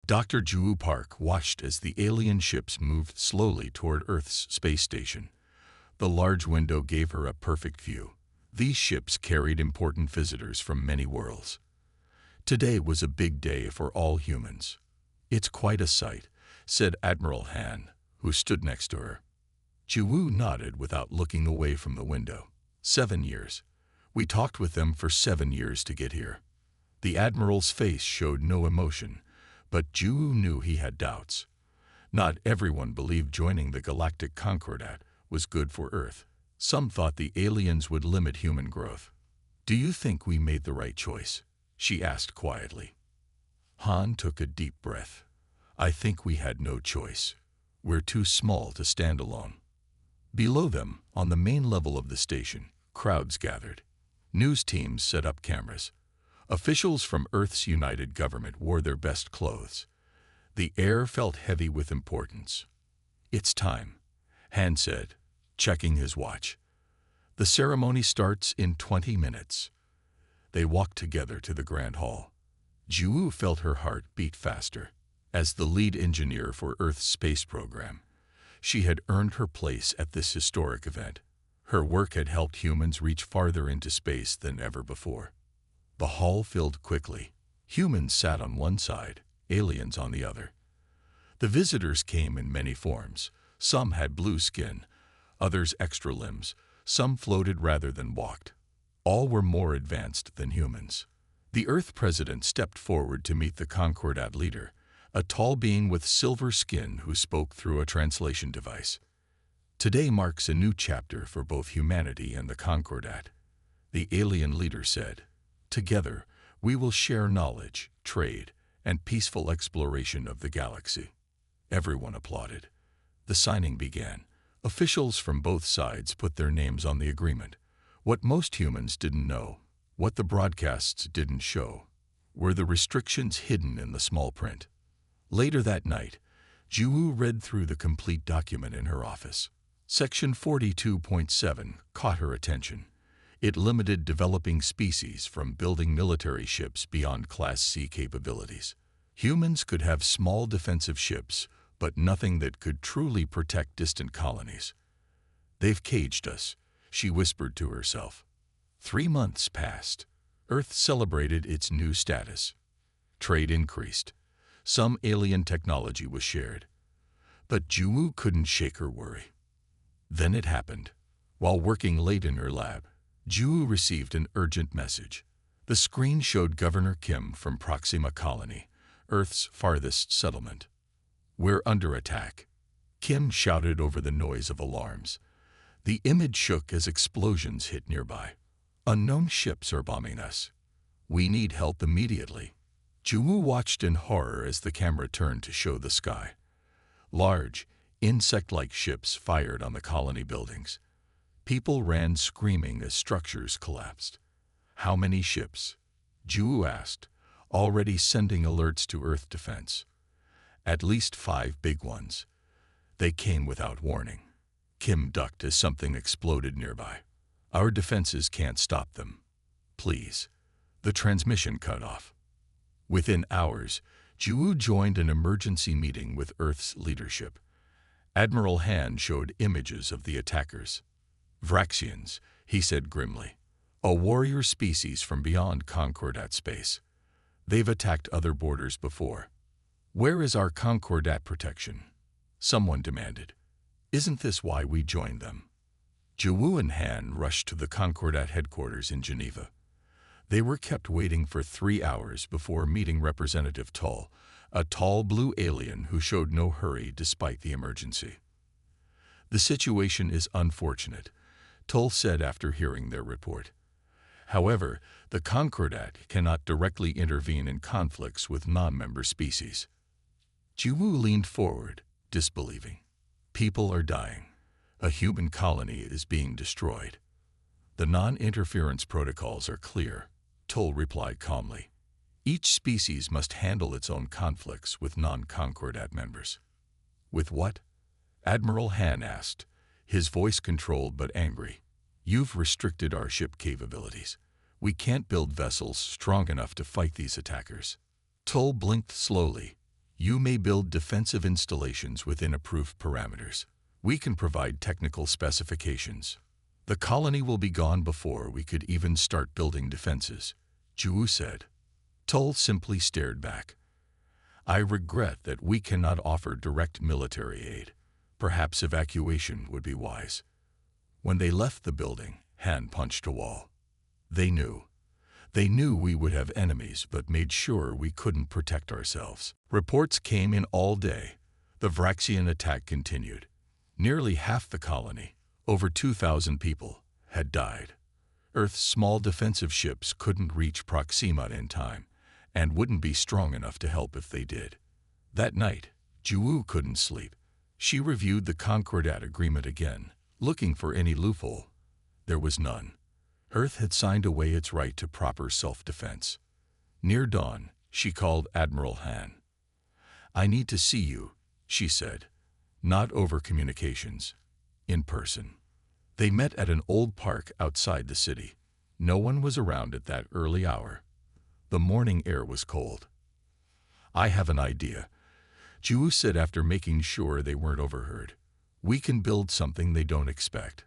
Dr. Ju Park watched as the alien ships moved slowly toward Earth's space station. The large window gave her a perfect view. These ships carried important visitors from many worlds. Today was a big day for all humans. "It's quite a sight," said Admiral Han, who stood next to her. Ju nodded without looking away from the window. 7 years. We talked with them for 7 years to get here." The Admiral's face showed no emotion, but Ju knew he had doubts. Not everyone believed joining the Galactic Concordat was good for Earth. Some thought the aliens would limit human growth. "Do you think we made the right choice?" she asked quietly. Han took a deep breath. "I think we had no choice. We're too small to stand alone." Below them, on the main level of the station, crowds gathered. News teams set up cameras. Officials from Earth's united government wore their best clothes. The air felt heavy with importance. "It's time," Han said, checking his watch. "The ceremony starts in 20 minutes. They walked together to the Grand Hall. Ju felt her heart beat faster. As the lead engineer for Earth's space program, she had earned her place at this historic event. Her work had helped humans reach farther into space than ever before. The hall filled quickly. Humans sat on one side, aliens on the other. The visitors came in many forms. Some had blue skin, others extra limbs. Some floated rather than walked. All were more advanced than humans. The Earth president stepped forward to meet the Concordat leader, a tall being with silver skin who spoke through a translation device. "Today marks a new chapter for both humanity and the Concordat," the alien leader said. "Together, we will share knowledge, trade, and peaceful exploration of the galaxy." Everyone applauded. The signing began. Officials from both sides put their names on the agreement. What most humans didn't know, what the broadcasts didn't show, were the restrictions hidden in the small print. Later that night, Ju read through the complete document in her office. Section 42.7 caught her attention. It limited developing species from building military ships beyond Class C capabilities. Humans could have small defensive ships, but nothing that could truly protect distant colonies. "They've caged us," she whispered to herself. 3 months passed. Earth celebrated its new status. Trade increased. Some alien technology was shared. But Ju couldn't shake her worry. Then it happened. While working late in her lab, Ju received an urgent message. The screen showed Governor Kim from Proxima Colony, Earth's farthest settlement. "We're under attack," Kim shouted over the noise of alarms. The image shook as explosions hit nearby. "Unknown ships are bombing us. We need help immediately." Ju watched in horror as the camera turned to show the sky. Large, insect-like ships fired on the colony buildings. People ran screaming as structures collapsed. "How many ships?" Ju asked, already sending alerts to Earth defense. "At least 5 big ones. They came without warning." Kim ducked as something exploded nearby. "Our defenses can't stop them. Please." The transmission cut off. Within hours, Ju joined an emergency meeting with Earth's leadership. Admiral Han showed images of the attackers. "Vraxians," he said grimly, "a warrior species from beyond Concordat space. They've attacked other borders before. Where is our Concordat protection?" Someone demanded. "Isn't this why we joined them?" Ju and Han rushed to the Concordat headquarters in Geneva. They were kept waiting for 3 hours before meeting Representative Tull, a tall blue alien who showed no hurry despite the emergency. "The situation is unfortunate," Tull said after hearing their report. "However, the Concordat cannot directly intervene in conflicts with non-member species." Ju leaned forward, disbelieving. "People are dying. A human colony is being destroyed." "The non-interference protocols are clear," Tull replied calmly. "Each species must handle its own conflicts with non-Concordat members." "With what?" Admiral Han asked, his voice controlled but angry. "You've restricted our ship capabilities. We can't build vessels strong enough to fight these attackers." Tull blinked slowly. You may build defensive installations within approved parameters. We can provide technical specifications. The colony will be gone before we could even start building defenses, Ju said. Tull simply stared back. I regret that we cannot offer direct military aid. Perhaps evacuation would be wise. When they left the building, Han punched a wall. They knew. They knew we would have enemies, but made sure we couldn't protect ourselves. Reports came in all day. The Vraxian attack continued. Nearly half the colony, over 2,000 people, had died. Earth's small defensive ships couldn't reach Proxima in time, and wouldn't be strong enough to help if they did. That night, Ju couldn't sleep. She reviewed the Concordat agreement again, looking for any loophole. There was none. Earth had signed away its right to proper self-defense. Near dawn, she called Admiral Han. I need to see you, she said. Not over communications. In person. They met at an old park outside the city. No one was around at that early hour. The morning air was cold. I have an idea, Ju said after making sure they weren't overheard. We can build something they don't expect.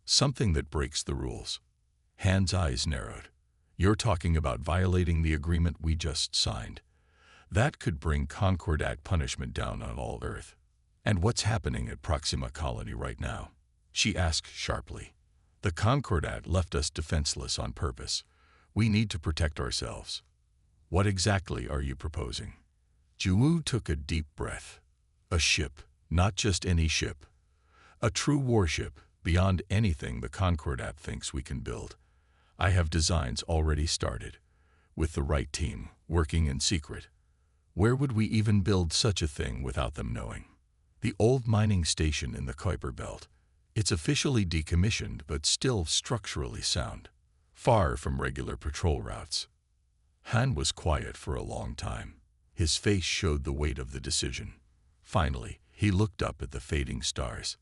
Something that breaks the rules. Han's eyes narrowed. You're talking about violating the agreement we just signed. That could bring Concordat punishment down on all Earth. And what's happening at Proxima Colony right now? She asked sharply. The Concordat left us defenseless on purpose. We need to protect ourselves. What exactly are you proposing? Ju took a deep breath. A ship, not just any ship. A true warship, beyond anything the Concordat thinks we can build. I have designs already started, with the right team, working in secret. Where would we even build such a thing without them knowing? The old mining station in the Kuiper Belt. It's officially decommissioned but still structurally sound, far from regular patrol routes. Han was quiet for a long time. His face showed the weight of the decision. Finally, he looked up at the fading stars.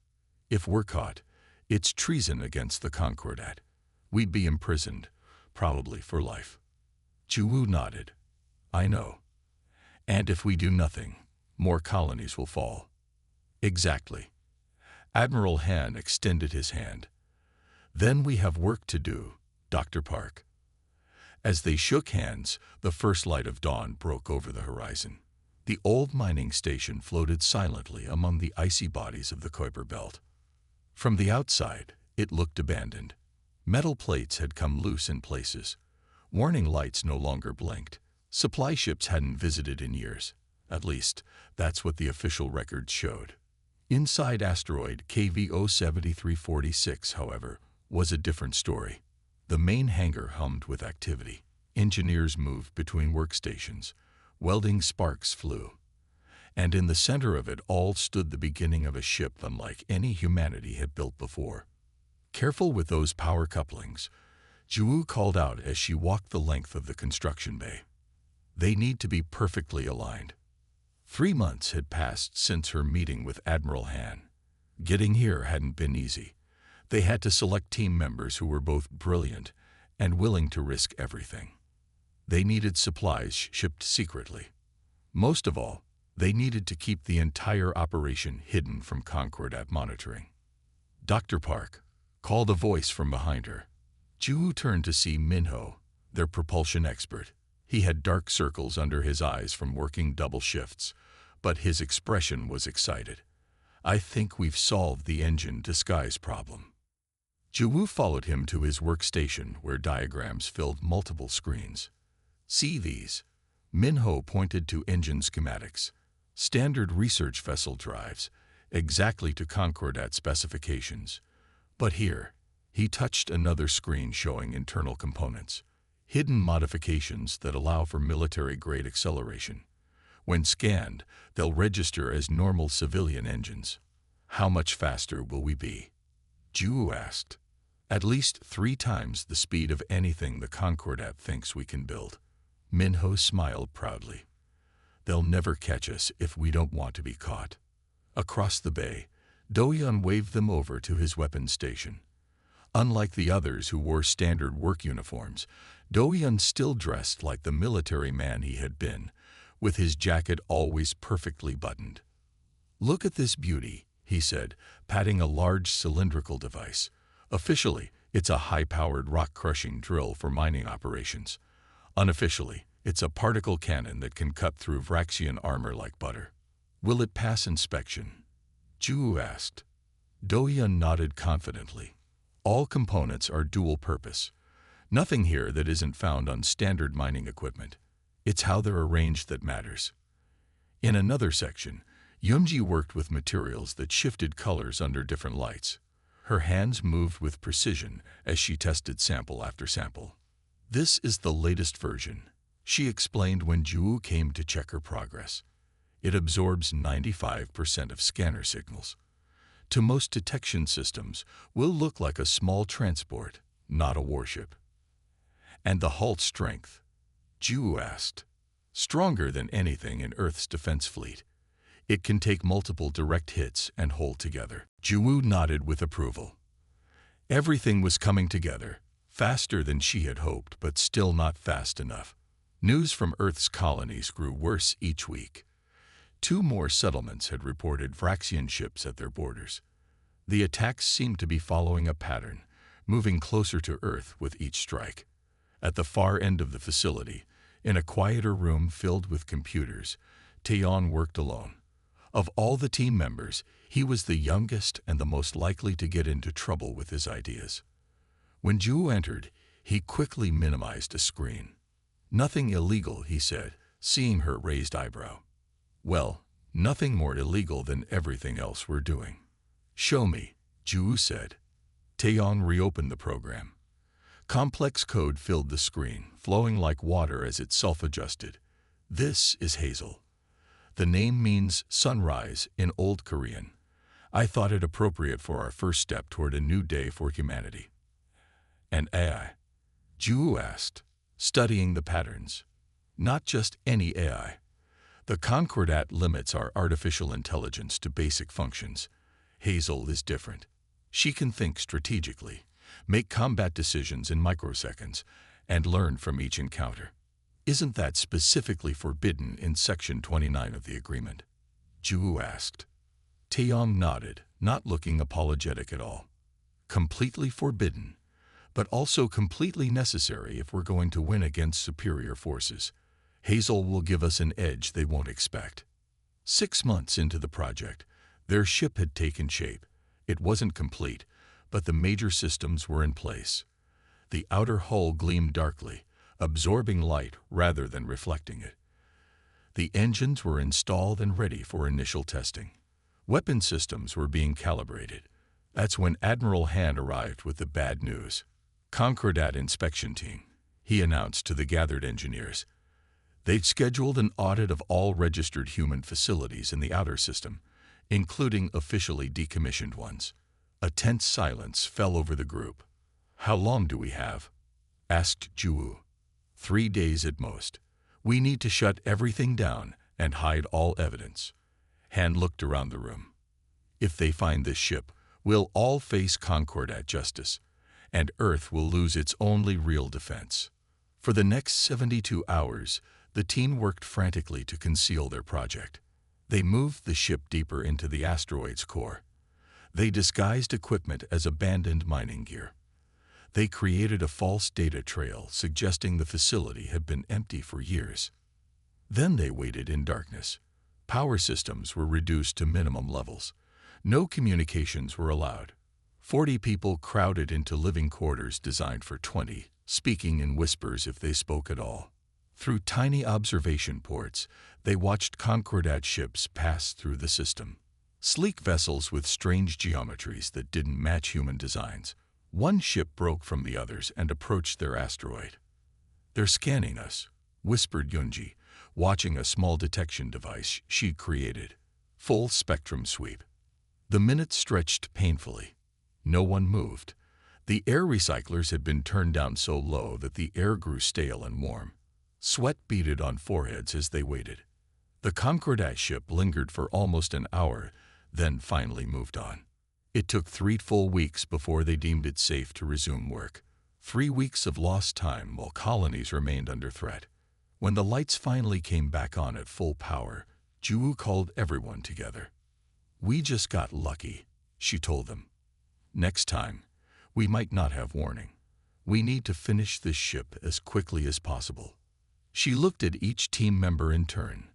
If we're caught, it's treason against the Concordat. We'd be imprisoned, probably for life. Ju nodded. I know. And if we do nothing, more colonies will fall. Exactly. Admiral Han extended his hand. Then we have work to do, Dr. Park. As they shook hands, the first light of dawn broke over the horizon. The old mining station floated silently among the icy bodies of the Kuiper Belt. From the outside, it looked abandoned. Metal plates had come loose in places. Warning lights no longer blinked. Supply ships hadn't visited in years. At least, that's what the official records showed. Inside asteroid KV-07346, however, was a different story. The main hangar hummed with activity. Engineers moved between workstations. Welding sparks flew. And in the center of it all stood the beginning of a ship unlike any humanity had built before. Careful with those power couplings, Ju called out as she walked the length of the construction bay. They need to be perfectly aligned. 3 months had passed since her meeting with Admiral Han. Getting here hadn't been easy. They had to select team members who were both brilliant and willing to risk everything. They needed supplies shipped secretly. Most of all, they needed to keep the entire operation hidden from Concordat monitoring. Dr. Park, called a voice from behind her. Ju turned to see Minho, their propulsion expert. He had dark circles under his eyes from working double shifts, but his expression was excited. I think we've solved the engine disguise problem. Ju followed him to his workstation where diagrams filled multiple screens. See these? Minho pointed to engine schematics. Standard research vessel drives, exactly to Concordat specifications. But here, he touched another screen showing internal components. Hidden modifications that allow for military-grade acceleration. When scanned, they'll register as normal civilian engines. How much faster will we be? Ju asked. At least 3 times the speed of anything the Concordat thinks we can build. Minho smiled proudly. They'll never catch us if we don't want to be caught. Across the bay, Do-yeon waved them over to his weapons station. Unlike the others who wore standard work uniforms, Do-yeon still dressed like the military man he had been, with his jacket always perfectly buttoned. "Look at this beauty," he said, patting a large cylindrical device. "Officially, it's a high-powered rock-crushing drill for mining operations. Unofficially, it's a particle cannon that can cut through Vraxian armor like butter." "Will it pass inspection?" Ju asked. Do-hyun nodded confidently. "All components are dual-purpose. Nothing here that isn't found on standard mining equipment. It's how they're arranged that matters." In another section, Yoonji worked with materials that shifted colors under different lights. Her hands moved with precision as she tested sample after sample. "This is the latest version," she explained when Ju came to check her progress. "It absorbs 95% of scanner signals. To most detection systems, will look like a small transport, not a warship." "And the hull strength?" Ju asked. "Stronger than anything in Earth's defense fleet. It can take multiple direct hits and hold together." Ju nodded with approval. Everything was coming together, faster than she had hoped, but still not fast enough. News from Earth's colonies grew worse each week. 2 more settlements had reported Vraxian ships at their borders. The attacks seemed to be following a pattern, moving closer to Earth with each strike. At the far end of the facility, in a quieter room filled with computers, Taeyeon worked alone. Of all the team members, he was the youngest and the most likely to get into trouble with his ideas. When Ju entered, he quickly minimized a screen. "Nothing illegal," he said, seeing her raised eyebrow. "Well, nothing more illegal than everything else we're doing." "Show me," Ju said. Taeyeon reopened the program. Complex code filled the screen, flowing like water as it self-adjusted. "This is Hazel. The name means sunrise in Old Korean. I thought it appropriate for our first step toward a new day for humanity." "And AI?" Ju asked, studying the patterns. "Not just any AI. The Concordat limits our artificial intelligence to basic functions. Hazel is different. She can think strategically, make combat decisions in microseconds, and learn from each encounter." "Isn't that specifically forbidden in Section 29 of the agreement?" Ju asked. Taeyeon nodded, not looking apologetic at all. "Completely forbidden, but also completely necessary if we're going to win against superior forces. Hazel will give us an edge they won't expect." 6 months into the project, their ship had taken shape. It wasn't complete, but the major systems were in place. The outer hull gleamed darkly, absorbing light rather than reflecting it. The engines were installed and ready for initial testing. Weapon systems were being calibrated. That's when Admiral Han arrived with the bad news. "Concordat inspection team," he announced to the gathered engineers. They'd scheduled an audit of all registered human facilities in the outer system, including officially decommissioned ones. A tense silence fell over the group. "How long do we have?" asked Ju. 3 days at most. We need to shut everything down and hide all evidence." Han looked around the room. "If they find this ship, we'll all face Concordat justice, and Earth will lose its only real defense." For the next 72 hours, the team worked frantically to conceal their project. They moved the ship deeper into the asteroid's core. They disguised equipment as abandoned mining gear. They created a false data trail suggesting the facility had been empty for years. Then they waited in darkness. Power systems were reduced to minimum levels. No communications were allowed. 40 people crowded into living quarters designed for 20, speaking in whispers if they spoke at all. Through tiny observation ports, they watched Concordat ships pass through the system. Sleek vessels with strange geometries that didn't match human designs. One ship broke from the others and approached their asteroid. "They're scanning us," whispered Yoonji, watching a small detection device she'd created. Full spectrum sweep. The minutes stretched painfully. No one moved. The air recyclers had been turned down so low that the air grew stale and warm. Sweat beaded on foreheads as they waited. The Concordat ship lingered for almost an hour, then finally moved on. It took 3 full weeks before they deemed it safe to resume work. 3 weeks of lost time while colonies remained under threat. When the lights finally came back on at full power, Juwu called everyone together. "We just got lucky," she told them. "Next time, we might not have warning. We need to finish this ship as quickly as possible." She looked at each team member in turn.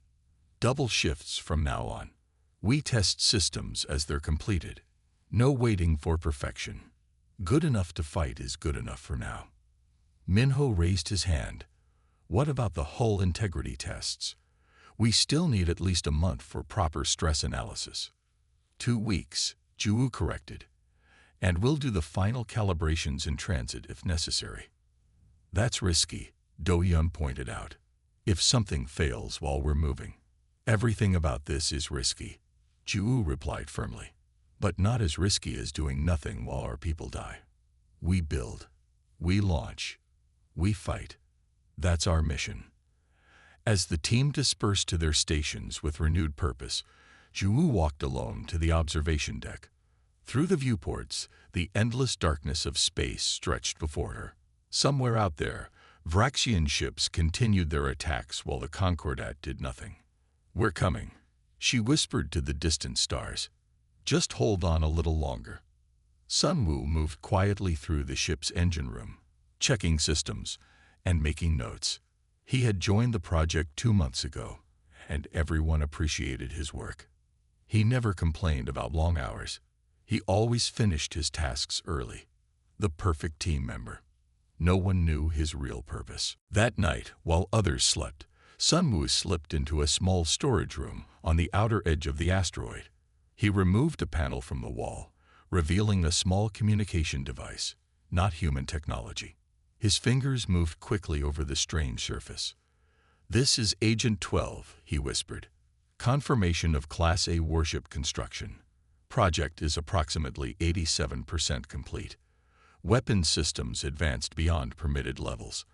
"Double shifts from now on. We test systems as they're completed. No waiting for perfection. Good enough to fight is good enough for now." Minho raised his hand. "What about the hull integrity tests? We still need at least a month for proper stress analysis." 2 weeks, Juwu corrected. "And we'll do the final calibrations in transit if necessary." "That's risky," Do-Yun pointed out. "If something fails while we're moving." "Everything about this is risky," Juwu replied firmly. "But not as risky as doing nothing while our people die. We build. We launch. We fight. That's our mission." As the team dispersed to their stations with renewed purpose, Juwu walked alone to the observation deck. Through the viewports, the endless darkness of space stretched before her. Somewhere out there, Vraxian ships continued their attacks while the Concordat did nothing. "We're coming," she whispered to the distant stars. "Just hold on a little longer." Sunwoo moved quietly through the ship's engine room, checking systems and making notes. He had joined the project 2 months ago, and everyone appreciated his work. He never complained about long hours. He always finished his tasks early. The perfect team member. No one knew his real purpose. That night, while others slept, Sunwoo slipped into a small storage room on the outer edge of the asteroid. He removed a panel from the wall, revealing a small communication device, not human technology. His fingers moved quickly over the strange surface. "This is Agent 12, he whispered. "Confirmation of Class A warship construction. Project is approximately 87% complete. Weapons systems advanced beyond permitted levels.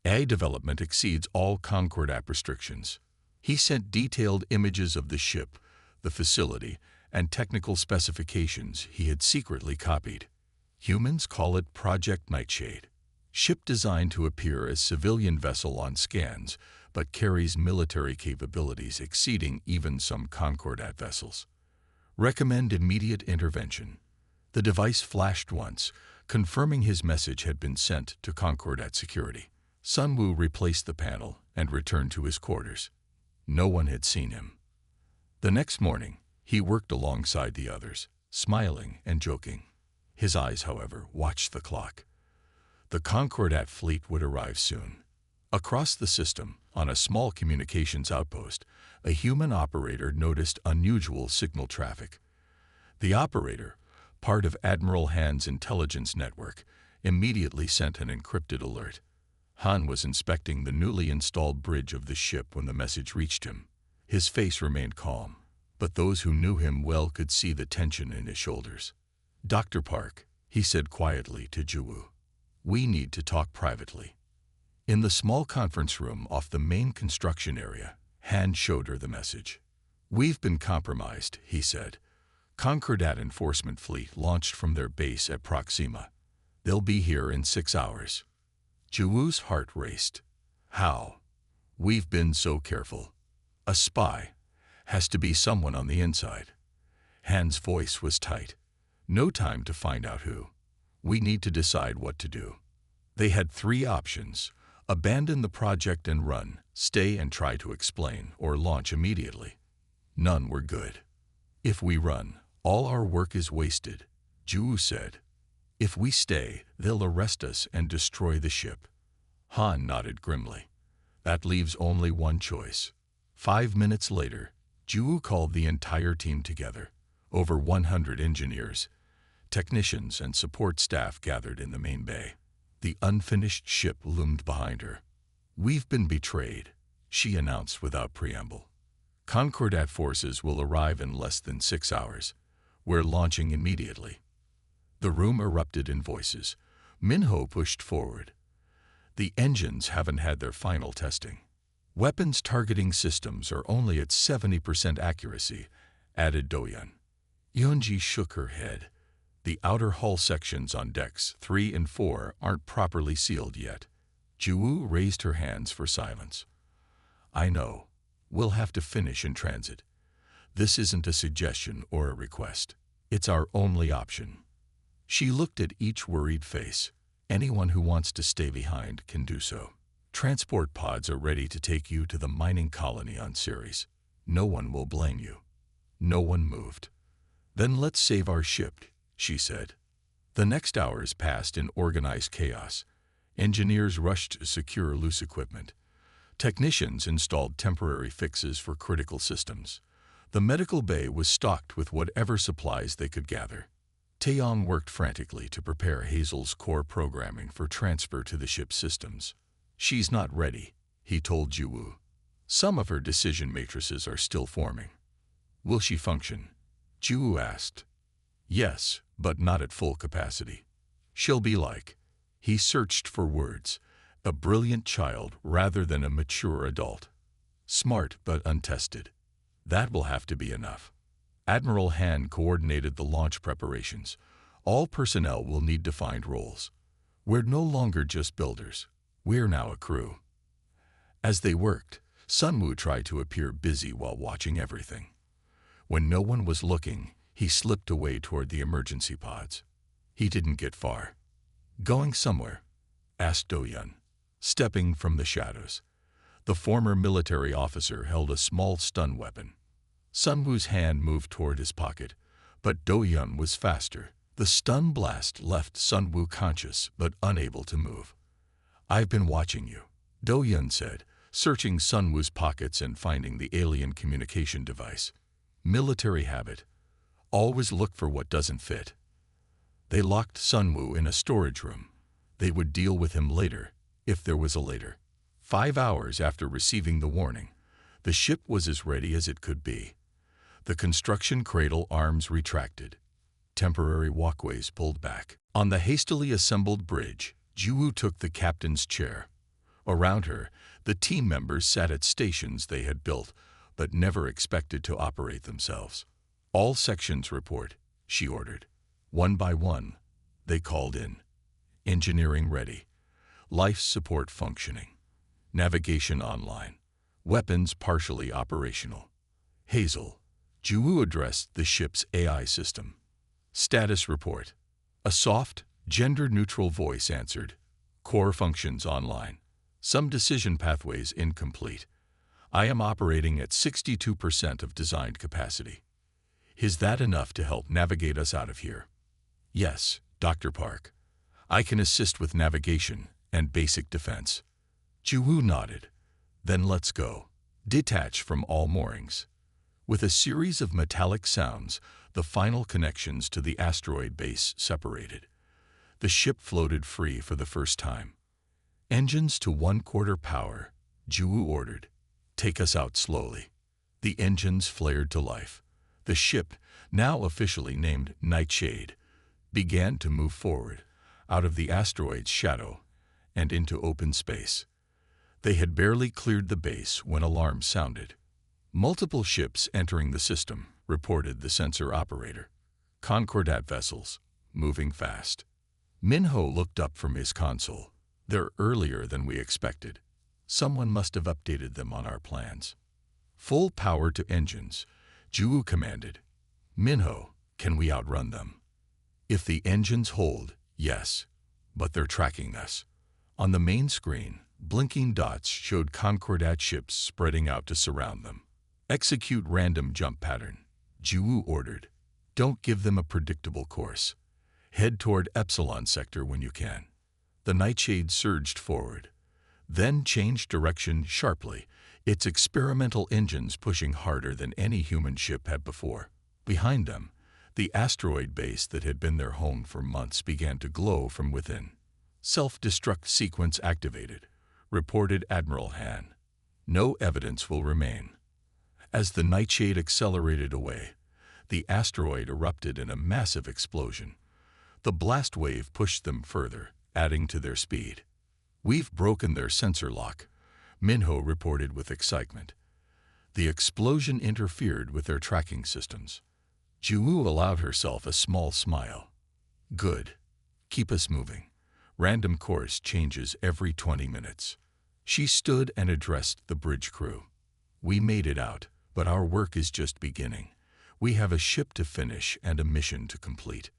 A development exceeds all Concordat restrictions." He sent detailed images of the ship, the facility, and technical specifications he had secretly copied. Humans call it Project Nightshade. Ship designed to appear as civilian vessel on scans, but carries military capabilities exceeding even some Concordat vessels. Recommend immediate intervention. The device flashed once, confirming his message had been sent to Concordat security. Sunwoo replaced the panel and returned to his quarters. No one had seen him. The next morning, he worked alongside the others, smiling and joking. His eyes, however, watched the clock. The Concordat fleet would arrive soon. Across the system, on a small communications outpost, a human operator noticed unusual signal traffic. The operator, part of Admiral Han's intelligence network, immediately sent an encrypted alert. Han was inspecting the newly installed bridge of the ship when the message reached him. His face remained calm, but those who knew him well could see the tension in his shoulders. "Dr. Park," he said quietly to Juwu. "We need to talk privately." In the small conference room off the main construction area, Han showed her the message. "We've been compromised," he said. "Concordat enforcement fleet launched from their base at Proxima. They'll be here in 6 hours." Juwu's heart raced. "How? We've been so careful. A spy. Has to be someone on the inside." Han's voice was tight. "No time to find out who. We need to decide what to do." They had 3 options: abandon the project and run, stay and try to explain, or launch immediately. None were good. "If we run, all our work is wasted," Juwu said. "If we stay, they'll arrest us and destroy the ship." Han nodded grimly. "That leaves only one choice." 5 minutes later, Juwu called the entire team together. Over 100 engineers, technicians, and support staff gathered in the main bay. The unfinished ship loomed behind her. "We've been betrayed," she announced without preamble. "Concordat forces will arrive in less than 6 hours. We're launching immediately." The room erupted in voices. Minho pushed forward. "The engines haven't had their final testing. Weapons targeting systems are only at 70% accuracy," added Do-Yun. Yeonji shook her head. "The outer hull sections on decks 3 and 4 aren't properly sealed yet." Juwu raised her hands for silence. I know. We'll have to finish in transit. This isn't a suggestion or a request. It's our only option. She looked at each worried face. Anyone who wants to stay behind can do so. Transport pods are ready to take you to the mining colony on Ceres. No one will blame you. No one moved. Then let's save our ship, she said. The next hours passed in organized chaos. Engineers rushed to secure loose equipment. Technicians installed temporary fixes for critical systems. The medical bay was stocked with whatever supplies they could gather. Taeyong worked frantically to prepare Hazel's core programming for transfer to the ship's systems. She's not ready, he told Jiwoo. Some of her decision matrices are still forming. Will she function? Jiwoo asked. Yes, but not at full capacity. She'll be like, he searched for words, a brilliant child rather than a mature adult. Smart but untested. That will have to be enough. Admiral Han coordinated the launch preparations. All personnel will need defined roles. We're no longer just builders. We're now a crew. As they worked, Sunwoo tried to appear busy while watching everything. When no one was looking, he slipped away toward the emergency pods. He didn't get far. Going somewhere? Asked Do-Yun, stepping from the shadows. The former military officer held a small stun weapon. Sunwoo's hand moved toward his pocket, but Do-Yun was faster. The stun blast left Sunwoo conscious but unable to move. I've been watching you, Do-Yun said, searching Sunwoo's pockets and finding the alien communication device. Military habit. Always look for what doesn't fit. They locked Sunwoo in a storage room. They would deal with him later, if there was a later. 5 hours after receiving the warning, the ship was as ready as it could be. The construction cradle arms retracted. Temporary walkways pulled back. On the hastily assembled bridge, Jiwoo took the captain's chair. Around her, the team members sat at stations they had built, but never expected to operate themselves. All sections report, she ordered. One by one, they called in. Engineering ready. Life support functioning. Navigation online. Weapons partially operational. Hazel. Jiwoo addressed the ship's AI system. Status report. A soft, gender-neutral voice answered. Core functions online. Some decision pathways incomplete. I am operating at 62% of designed capacity. Is that enough to help navigate us out of here? Yes, Dr. Park. I can assist with navigation and basic defense. Jiwoo nodded. Then let's go. Detach from all moorings. With a series of metallic sounds, the final connections to the asteroid base separated. The ship floated free for the first time. Engines to 1/4 power, Jiwoo ordered. Take us out slowly. The engines flared to life. The ship, now officially named Nightshade, began to move forward, out of the asteroid's shadow and into open space. They had barely cleared the base when alarms sounded. Multiple ships entering the system, reported the sensor operator. Concordat vessels, moving fast. Minho looked up from his console. They're earlier than we expected. Someone must have updated them on our plans. Full power to engines, Jiwoo commanded. Minho, can we outrun them? If the engines hold, yes, but they're tracking us. On the main screen, blinking dots showed Concordat ships spreading out to surround them. Execute random jump pattern, Jiwoo ordered. Don't give them a predictable course. Head toward Epsilon sector when you can. The Nightshade surged forward, then changed direction sharply, its experimental engines pushing harder than any human ship had before. Behind them, the asteroid base that had been their home for months began to glow from within. Self-destruct sequence activated, reported Admiral Han. No evidence will remain. As the Nightshade accelerated away, the asteroid erupted in a massive explosion. The blast wave pushed them further, adding to their speed. We've broken their sensor lock, Minho reported with excitement. The explosion interfered with their tracking systems. Jiwoo allowed herself a small smile. Good. Keep us moving. Random course changes every 20 minutes. She stood and addressed the bridge crew. "We made it out, but our work is just beginning. We have a ship to finish and a mission to complete."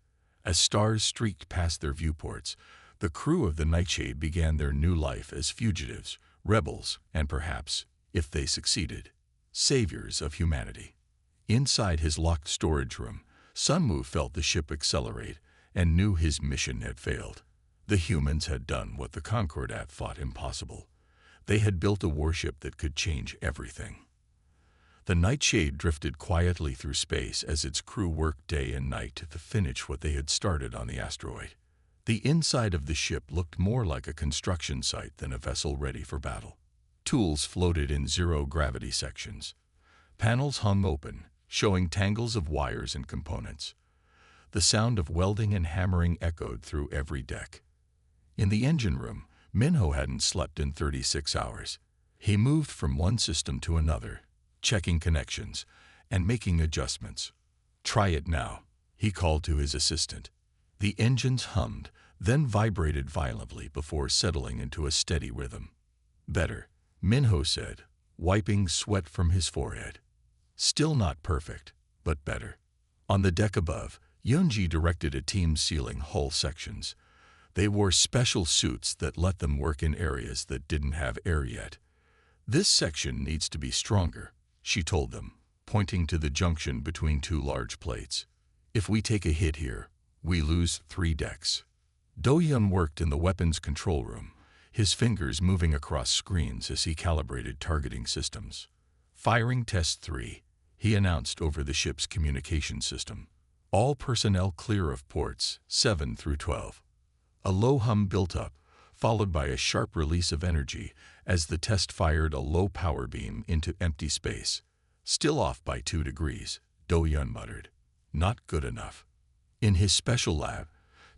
As stars streaked past their viewports, the crew of the Nightshade began their new life as fugitives, rebels, and perhaps, if they succeeded, saviors of humanity. Inside his locked storage room, Sunmu felt the ship accelerate and knew his mission had failed. The humans had done what the Concordat thought impossible. They had built a warship that could change everything. The Nightshade drifted quietly through space as its crew worked day and night to finish what they had started on the asteroid. The inside of the ship looked more like a construction site than a vessel ready for battle. Tools floated in zero-gravity sections. Panels hung open, showing tangles of wires and components. The sound of welding and hammering echoed through every deck. In the engine room, Minho hadn't slept in 36 hours. He moved from one system to another, checking connections and making adjustments. "Try it now," he called to his assistant. The engines hummed, then vibrated violently before settling into a steady rhythm. "Better," Minho said, wiping sweat from his forehead. "Still not perfect, but better." On the deck above, Yunji directed a team sealing hull sections. They wore special suits that let them work in areas that didn't have air yet. "This section needs to be stronger," she told them, pointing to the junction between two large plates. "If we take a hit here, we lose 3 decks." Do-Yun worked in the weapons control room, his fingers moving across screens as he calibrated targeting systems. "Firing test 3, he announced over the ship's communication system. "All personnel clear of ports 7 through 12. A low hum built up, followed by a sharp release of energy as the test fired a low power beam into empty space. "Still off by 2 degrees, Do-Yun muttered. "Not good enough." In his special lab,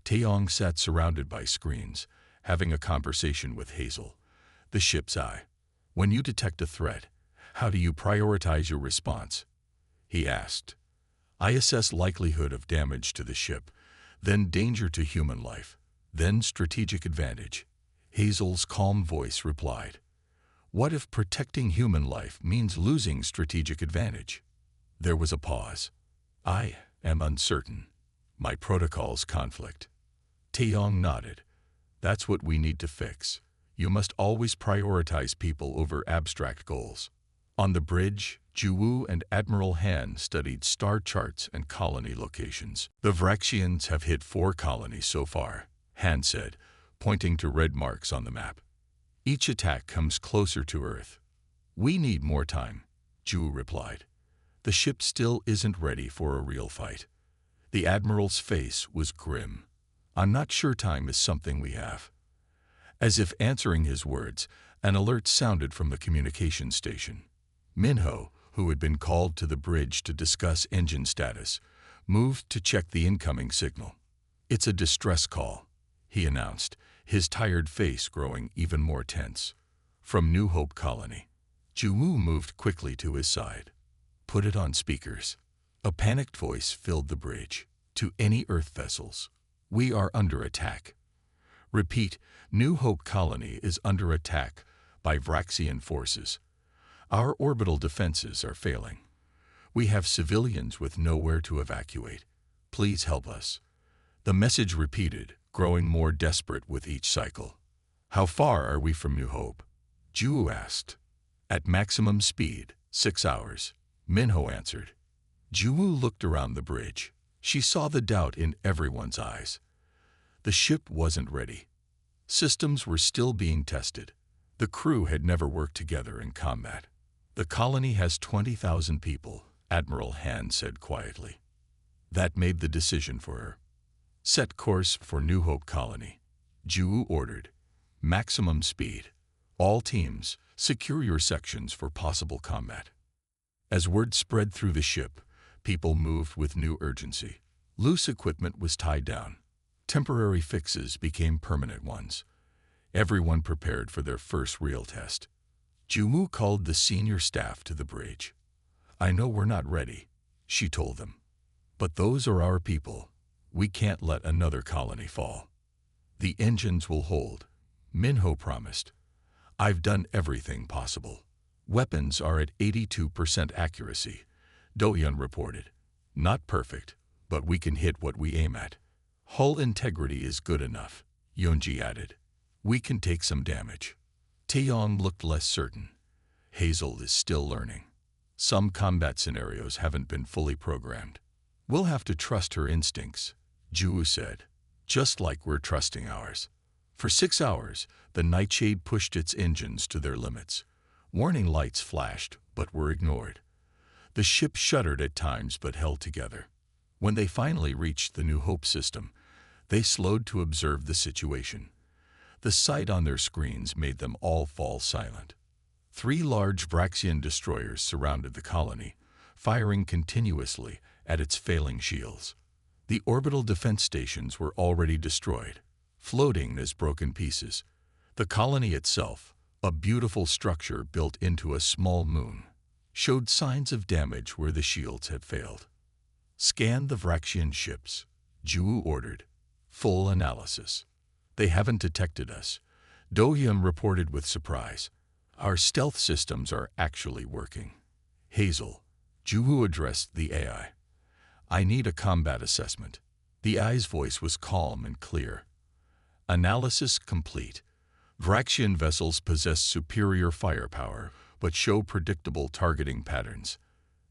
Taeyong sat surrounded by screens, having a conversation with Hazel, the ship's eye. "When you detect a threat, how do you prioritize your response?" he asked. "I assess likelihood of damage to the ship, then danger to human life, then strategic advantage," Hazel's calm voice replied. "What if protecting human life means losing strategic advantage?" There was a pause. "I am uncertain. My protocols conflict." Taeyong nodded. "That's what we need to fix. You must always prioritize people over abstract goals." On the bridge, Juwu and Admiral Han studied star charts and colony locations. "The Vraxians have hit 4 colonies so far," Han said, pointing to red marks on the map. "Each attack comes closer to Earth." "We need more time," Juwu replied. "The ship still isn't ready for a real fight." The Admiral's face was grim. "I'm not sure time is something we have." As if answering his words, an alert sounded from the communication station. Minho, who had been called to the bridge to discuss engine status, moved to check the incoming signal. "It's a distress call," he announced, his tired face growing even more tense. "From New Hope Colony." Juwu moved quickly to his side. "Put it on speakers." A panicked voice filled the bridge. "To any Earth vessels, we are under attack." "Repeat, New Hope Colony is under attack by Vraxian forces. Our orbital defenses are failing. We have civilians with nowhere to evacuate. Please help us." The message repeated, growing more desperate with each cycle. "How far are we from New Hope?" Juwu asked. "At maximum speed, 6 hours," Minho answered. Juwu looked around the bridge. She saw the doubt in everyone's eyes. The ship wasn't ready. Systems were still being tested. The crew had never worked together in combat. "The colony has 20,000 people," Admiral Han said quietly. That made the decision for her. "Set course for New Hope Colony," Juwu ordered. "Maximum speed. All teams, secure your sections for possible combat." As word spread through the ship, people moved with new urgency. Loose equipment was tied down. Temporary fixes became permanent ones. Everyone prepared for their first real test. Juwu called the senior staff to the bridge. "I know we're not ready," she told them. "But those are our people. We can't let another colony fall." "The engines will hold," Minho promised. I've done everything possible. Weapons are at 82% accuracy, Do-hyun reported. Not perfect, but we can hit what we aim at. Hull integrity is good enough, Yeonji added. We can take some damage. Taeyong looked less certain. Hazel is still learning. Some combat scenarios haven't been fully programmed. We'll have to trust her instincts, Ju said. Just like we're trusting ours. For 6 hours, the Nightshade pushed its engines to their limits. Warning lights flashed, but were ignored. The ship shuddered at times but held together. When they finally reached the New Hope system, they slowed to observe the situation. The sight on their screens made them all fall silent. 3 large Vraxian destroyers surrounded the colony, firing continuously at its failing shields. The orbital defense stations were already destroyed, floating as broken pieces. The colony itself, a beautiful structure built into a small moon, showed signs of damage where the shields had failed. Scan the Vraxian ships, Ju ordered. Full analysis. They haven't detected us, Do-hyun reported with surprise. Our stealth systems are actually working. Hazel, Ju addressed the AI. I need a combat assessment. The AI's voice was calm and clear. Analysis complete. Vraxian vessels possess superior firepower, but show predictable targeting patterns.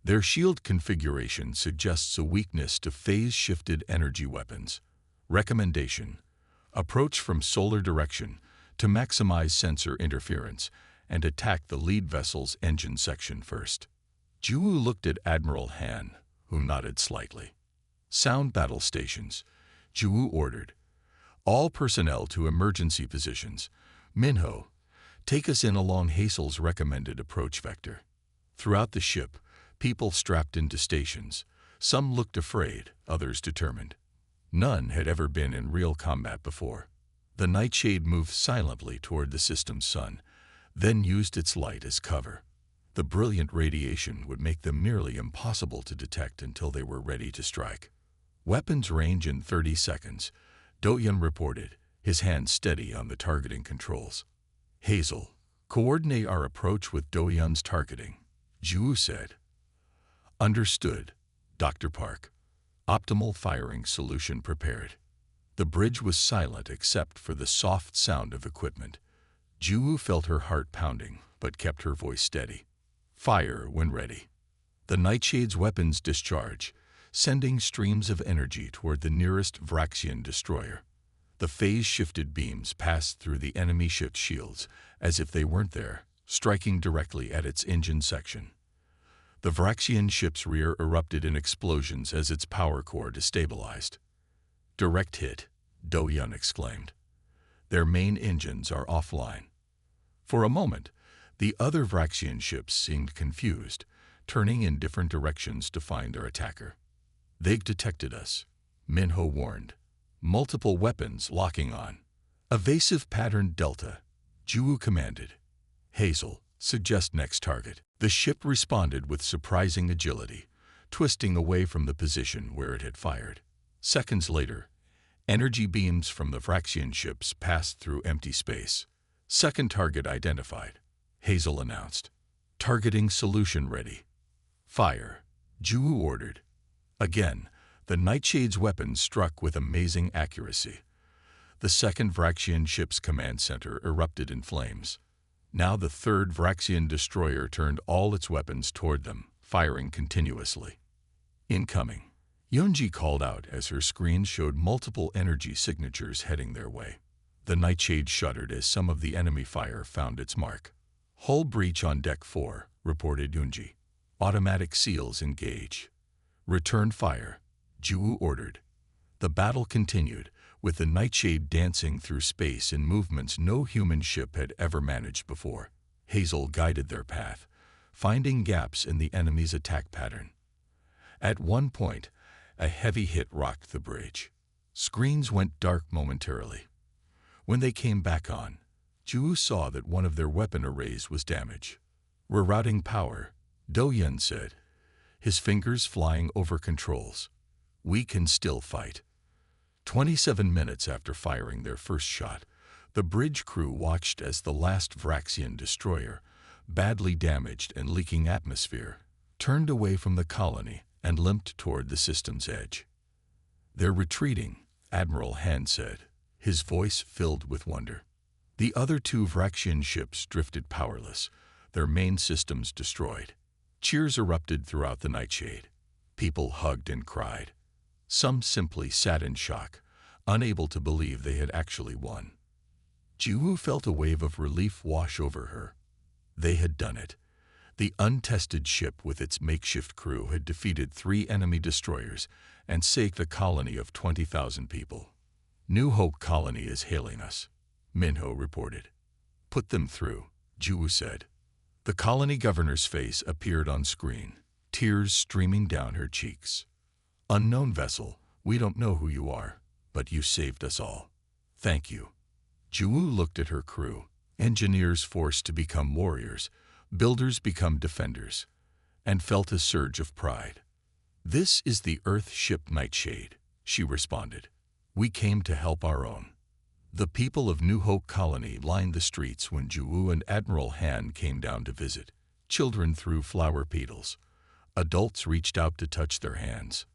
Their shield configuration suggests a weakness to phase-shifted energy weapons. Recommendation: approach from solar direction to maximize sensor interference and attack the lead vessel's engine section first. Ju looked at Admiral Han, who nodded slightly. Sound battle stations, Ju ordered. All personnel to emergency positions. Minho, take us in along Hazel's recommended approach vector. Throughout the ship, people strapped into stations. Some looked afraid, others determined. None had ever been in real combat before. The Nightshade moved silently toward the system's sun, then used its light as cover. The brilliant radiation would make them nearly impossible to detect until they were ready to strike. Weapons range in 30 seconds, Do-hyun reported, his hand steady on the targeting controls. Hazel, coordinate our approach with Do-hyun's targeting, Ju said. Understood, Dr. Park. Optimal firing solution prepared. The bridge was silent except for the soft sound of equipment. Ju felt her heart pounding, but kept her voice steady. Fire when ready. The Nightshade's weapons discharge, sending streams of energy toward the nearest Vraxian destroyer. The phase-shifted beams passed through the enemy ship's shields, as if they weren't there, striking directly at its engine section. The Vraxian ship's rear erupted in explosions as its power core destabilized. Direct hit, Do-hyun exclaimed. Their main engines are offline. For a moment, the other Vraxian ships seemed confused, turning in different directions to find their attacker. They've detected us, Minho warned. Multiple weapons locking on. Evasive pattern Delta, Ju commanded. Hazel, suggest next target. The ship responded with surprising agility, twisting away from the position where it had fired. Seconds later, energy beams from the Vraxian ships passed through empty space. Second target identified, Hazel announced. Targeting solution ready. Fire, Ju ordered. Again, the Nightshade's weapons struck with amazing accuracy. The second Vraxian ship's command center erupted in flames. Now the third Vraxian destroyer turned all its weapons toward them, firing continuously. Incoming, Yeonji called out as her screen showed multiple energy signatures heading their way. The Nightshade shuddered as some of the enemy fire found its mark. Hull breach on Deck 4, reported Yeonji. Automatic seals engage. Return fire, Ju ordered. The battle continued, with the Nightshade dancing through space in movements no human ship had ever managed before. Hazel guided their path, finding gaps in the enemy's attack pattern. At one point, a heavy hit rocked the bridge. Screens went dark momentarily. When they came back on, Ju saw that one of their weapon arrays was damaged. Rerouting power, Do-hyun said, his fingers flying over controls. We can still fight. 27 minutes after firing their first shot, The bridge crew watched as the last Vraxian destroyer, badly damaged and leaking atmosphere, turned away from the colony and limped toward the system's edge. "They're retreating," Admiral Han said, his voice filled with wonder. The other two Vraxian ships drifted powerless, their main systems destroyed. Cheers erupted throughout the nightshade. People hugged and cried. Some simply sat in shock, unable to believe they had actually won. Jiwoo felt a wave of relief wash over her. They had done it. The untested ship with its makeshift crew had defeated 3 enemy destroyers and saved a colony of 20,000 people. "New Hope Colony is hailing us," Minho reported. "Put them through," Jiwoo said. The colony governor's face appeared on screen, tears streaming down her cheeks. "Unknown vessel, we don't know who you are, but you saved us all. Thank you." Jiwoo looked at her crew, engineers forced to become warriors, builders become defenders, and felt a surge of pride. "This is the Earth ship Nightshade," she responded. "We came to help our own." The people of New Hope Colony lined the streets when Jiwoo and Admiral Han came down to visit. Children threw flower petals. Adults reached out to touch their hands.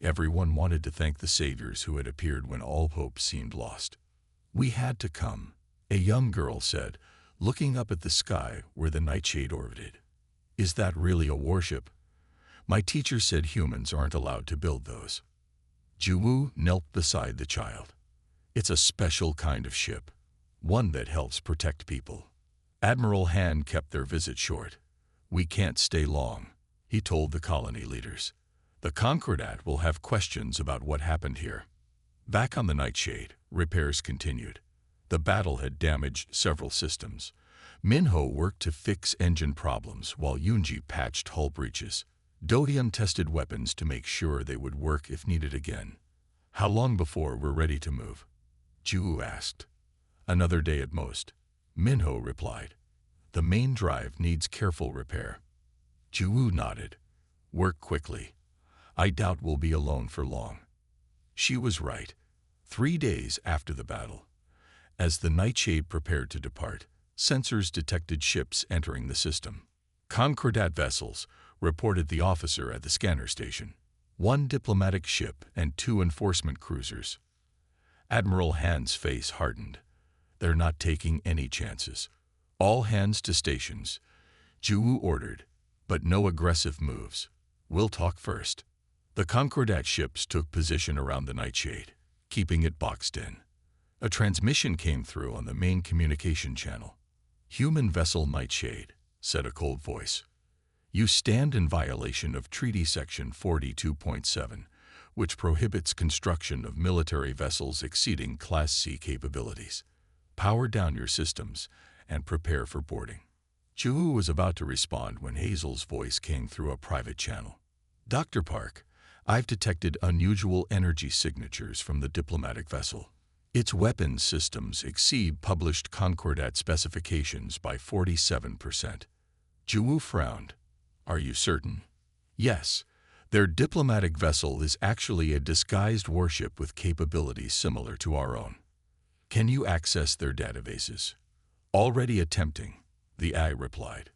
Everyone wanted to thank the saviors who had appeared when all hope seemed lost. "We had to come," a young girl said, looking up at the sky where the Nightshade orbited. "Is that really a warship? My teacher said humans aren't allowed to build those." Jiwoo knelt beside the child. "It's a special kind of ship, one that helps protect people." Admiral Han kept their visit short. "We can't stay long," he told the colony leaders. "The Concordat will have questions about what happened here." Back on the Nightshade, repairs continued. The battle had damaged several systems. Minho worked to fix engine problems while Yoonji patched hull breaches. Dohyun tested weapons to make sure they would work if needed again. "How long before we're ready to move?" Jiwoo asked. "Another day at most," Minho replied. "The main drive needs careful repair." Jiwoo nodded. "Work quickly. I doubt we'll be alone for long." She was right. 3 days after the battle, as the Nightshade prepared to depart, sensors detected ships entering the system. "Concordat vessels," reported the officer at the scanner station. "1 diplomatic ship and 2 enforcement cruisers." Admiral Han's face hardened. "They're not taking any chances. All hands to stations," Jiwoo ordered, "but no aggressive moves. We'll talk first." The Concordat ships took position around the Nightshade, keeping it boxed in. A transmission came through on the main communication channel. "Human vessel Nightshade," said a cold voice. "You stand in violation of Treaty Section 42.7, which prohibits construction of military vessels exceeding Class C capabilities. Power down your systems and prepare for boarding." Jiwoo was about to respond when Hazel's voice came through a private channel. "Dr. Park, I've detected unusual energy signatures from the diplomatic vessel. Its weapons systems exceed published Concordat specifications by 47%. Jiwoo frowned. "Are you certain?" "Yes. Their diplomatic vessel is actually a disguised warship with capabilities similar to our own." "Can you access their databases?" "Already attempting," the AI replied.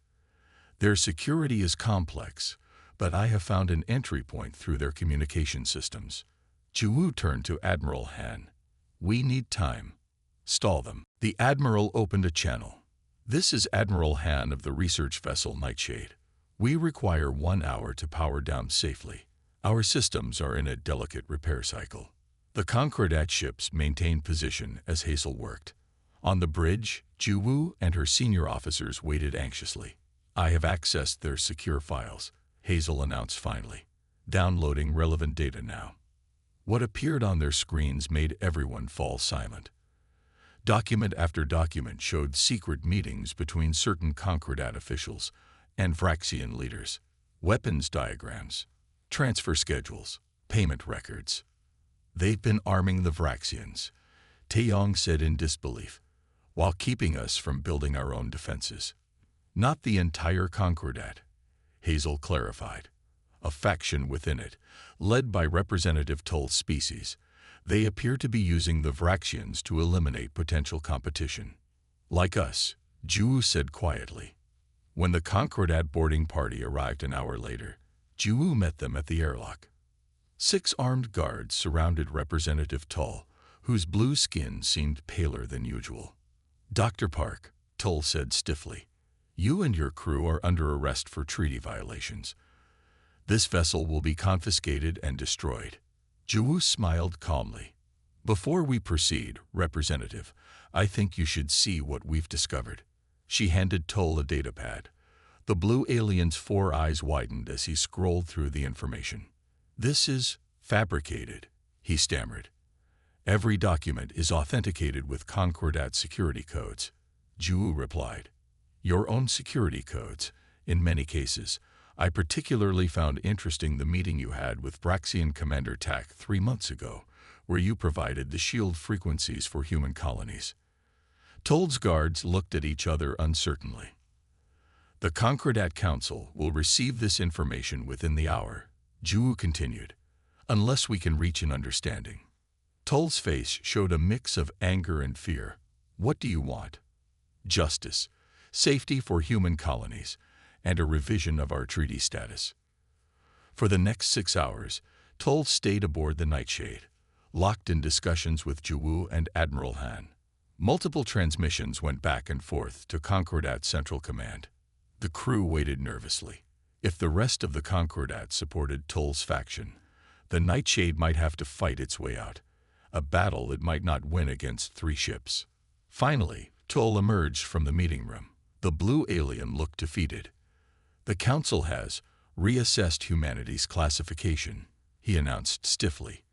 "Their security is complex, but I have found an entry point through their communication systems." Jiwoo turned to Admiral Han. "We need time. Stall them." The Admiral opened a channel. "This is Admiral Han of the research vessel Nightshade. We require 1 hour to power down safely. Our systems are in a delicate repair cycle." The Concordat ships maintained position as Hazel worked. On the bridge, Jiwoo and her senior officers waited anxiously. "I have accessed their secure files," Hazel announced finally. "Downloading relevant data now." What appeared on their screens made everyone fall silent. Document after document showed secret meetings between certain Concordat officials and Vraxian leaders. Weapons diagrams, transfer schedules, payment records. "They've been arming the Vraxians," Taeyong said in disbelief, "while keeping us from building our own defenses." "Not the entire Concordat," Hazel clarified. "A faction within it, led by Representative Tull's species, They appear to be using the Vraxians to eliminate potential competition. Like us, Ju said quietly. When the Concordat boarding party arrived an hour later, Ju met them at the airlock. 6 armed guards surrounded Representative Tull, whose blue skin seemed paler than usual. "Dr. Park," Tull said stiffly, "you and your crew are under arrest for treaty violations. This vessel will be confiscated and destroyed." Ju smiled calmly. "Before we proceed, Representative, I think you should see what we've discovered." She handed Tull a datapad. The blue alien's 4 eyes widened as he scrolled through the information. "This is fabricated," he stammered. "Every document is authenticated with Concordat security codes." Ju replied. "Your own security codes, in many cases. I particularly found interesting the meeting you had with Braxian Commander Tak 3 months ago, where you provided the shield frequencies for human colonies." Tull's guards looked at each other uncertainly. "The Concordat Council will receive this information within the hour," Ju continued, "unless we can reach an understanding." Tull's face showed a mix of anger and fear. "What do you want?" "Justice, safety for human colonies, and a revision of our treaty status." For the next 6 hours, Tull stayed aboard the Nightshade, locked in discussions with Ju and Admiral Han. Multiple transmissions went back and forth to Concordat Central Command. The crew waited nervously. If the rest of the Concordat supported Tull's faction, the Nightshade might have to fight its way out, a battle it might not win against 3 ships. Finally, Tull emerged from the meeting room. The blue alien looked defeated. "The Council has reassessed humanity's classification," he announced stiffly.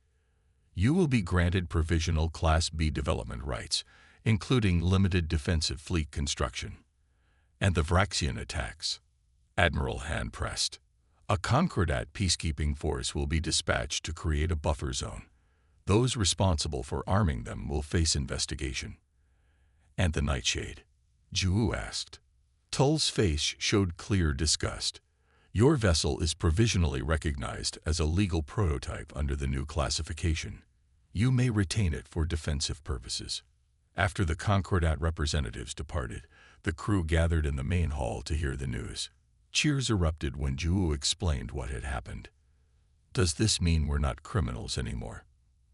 "You will be granted provisional Class B development rights, including limited defensive fleet construction." "And the Vraxian attacks?" Admiral Han pressed. "A Concordat peacekeeping force will be dispatched to create a buffer zone. Those responsible for arming them will face investigation." "And the Nightshade?" Ju asked. Tull's face showed clear disgust. "Your vessel is provisionally recognized as a legal prototype under the new classification. You may retain it for defensive purposes." After the Concordat representatives departed, the crew gathered in the main hall to hear the news. Cheers erupted when Ju explained what had happened. "Does this mean we're not criminals anymore?"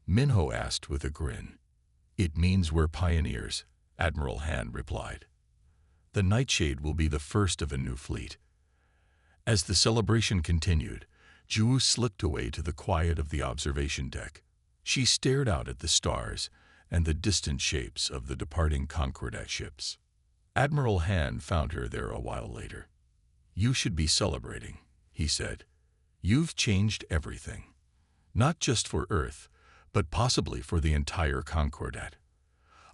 Minho asked with a grin. "It means we're pioneers," Admiral Han replied. "The Nightshade will be the first of a new fleet." As the celebration continued, Ju slipped away to the quiet of the observation deck. She stared out at the stars and the distant shapes of the departing Concordat ships. Admiral Han found her there a while later. "You should be celebrating," he said. "You've changed everything. Not just for Earth, but possibly for the entire Concordat.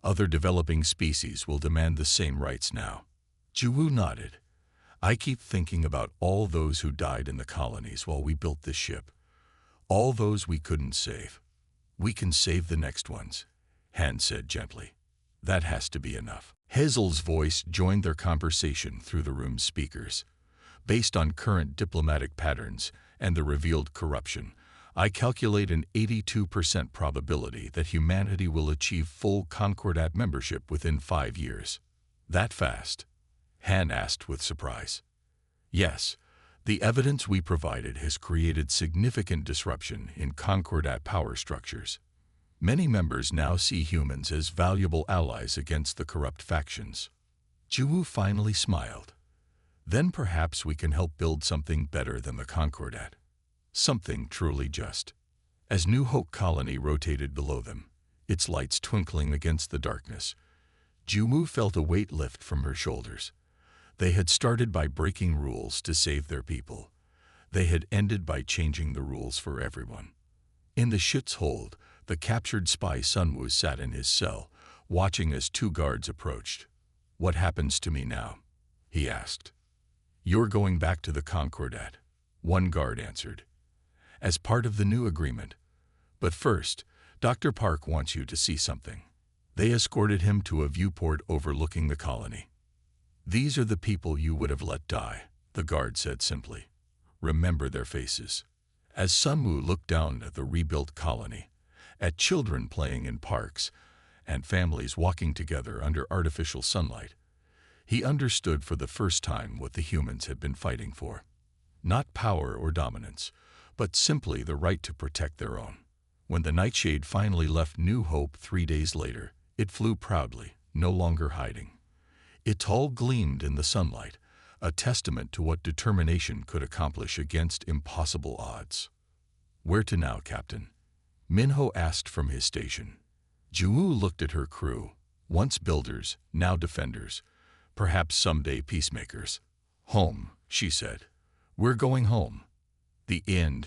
Other developing species will demand the same rights now." Ju nodded. "I keep thinking about all those who died in the colonies while we built this ship. All those we couldn't save. We can save the next ones," Han said gently. "That has to be enough." Hazel's voice joined their conversation through the room's speakers. "Based on current diplomatic patterns and the revealed corruption, I calculate an 82% probability that humanity will achieve full Concordat membership within 5 years." "That fast?" Han asked with surprise. "Yes. The evidence we provided has created significant disruption in Concordat power structures. Many members now see humans as valuable allies against the corrupt factions." Ju finally smiled. "Then perhaps we can help build something better than the Concordat. Something truly just." As New Hope Colony rotated below them, its lights twinkling against the darkness, Ju felt a weight lift from her shoulders. They had started by breaking rules to save their people. They had ended by changing the rules for everyone. In the ship's hold, the captured spy Sunwoo sat in his cell, watching as 2 guards approached. "What happens to me now?" he asked. "You're going back to the Concordat," one guard answered, "as part of the new agreement. But first, Dr. Park wants you to see something." They escorted him to a viewport overlooking the colony. "These are the people you would have let die," the guard said simply. "Remember their faces." As Sunwoo looked down at the rebuilt colony, at children playing in parks, and families walking together under artificial sunlight. He understood for the first time what the humans had been fighting for. Not power or dominance, but simply the right to protect their own. When the nightshade finally left New Hope 3 days later, it flew proudly, no longer hiding. Its hull gleamed in the sunlight, a testament to what determination could accomplish against impossible odds. "Where to now, Captain?" Minho asked from his station. Juwu looked at her crew, once builders, now defenders, perhaps someday peacemakers. "Home," she said. "We're going home." The end.